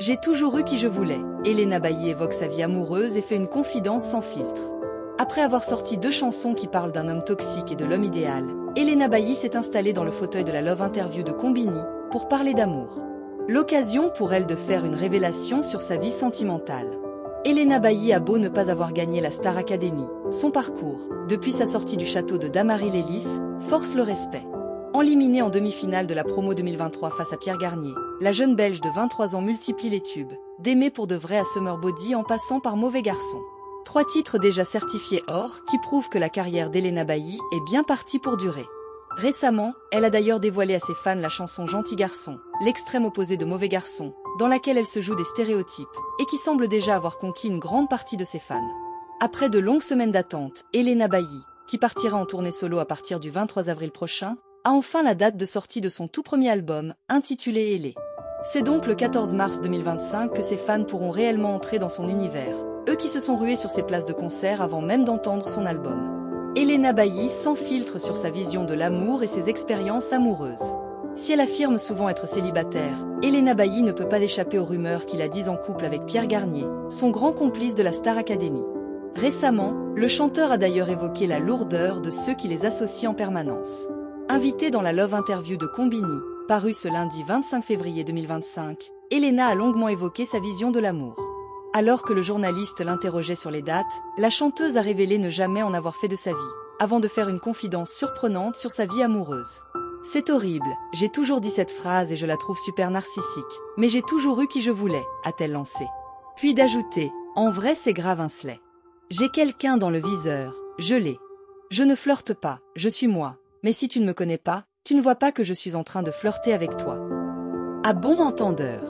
J'ai toujours eu qui je voulais. Elena Bailly évoque sa vie amoureuse et fait une confidence sans filtre. Après avoir sorti 2 chansons qui parlent d'un homme toxique et de l'homme idéal, Elena Bailly s'est installée dans le fauteuil de la Love Interview de Combini pour parler d'amour. L'occasion pour elle de faire une révélation sur sa vie sentimentale. Elena Bailly a beau ne pas avoir gagné la Star Academy, son parcours, depuis sa sortie du château de Damary-Lélis, force le respect. Enliminée en demi-finale de la promo 2023 face à Pierre Garnier, la jeune Belge de 23 ans multiplie les tubes, d'Aimer pour de vrai à Summer Body en passant par Mauvais Garçon. 3 titres déjà certifiés or qui prouvent que la carrière d'Elena Bailly est bien partie pour durer. Récemment, elle a d'ailleurs dévoilé à ses fans la chanson Gentil Garçon, l'extrême opposé de Mauvais Garçon, dans laquelle elle se joue des stéréotypes, et qui semble déjà avoir conquis une grande partie de ses fans. Après de longues semaines d'attente, Elena Bailly, qui partira en tournée solo à partir du 23 avril prochain, a enfin la date de sortie de son tout premier album, intitulé Elle. C'est donc le 14 mars 2025 que ses fans pourront réellement entrer dans son univers, eux qui se sont rués sur ses places de concert avant même d'entendre son album. Elena Bailly sans filtre sur sa vision de l'amour et ses expériences amoureuses. Si elle affirme souvent être célibataire, Elena Bailly ne peut pas échapper aux rumeurs qu'il a 10 en couple avec Pierre Garnier, son grand complice de la Star Academy. Récemment, le chanteur a d'ailleurs évoqué la lourdeur de ceux qui les associent en permanence. Invitée dans la Love Interview de Combini, parue ce lundi 25 février 2025, Elena a longuement évoqué sa vision de l'amour. Alors que le journaliste l'interrogeait sur les dates, la chanteuse a révélé ne jamais en avoir fait de sa vie, avant de faire une confidence surprenante sur sa vie amoureuse. « C'est horrible, j'ai toujours dit cette phrase et je la trouve super narcissique, mais j'ai toujours eu qui je voulais », a-t-elle lancé. Puis d'ajouter « En vrai c'est grave un slay. J'ai quelqu'un dans le viseur, je l'ai. Je ne flirte pas, je suis moi. Mais si tu ne me connais pas, tu ne vois pas que je suis en train de flirter avec toi. » À bon entendeur.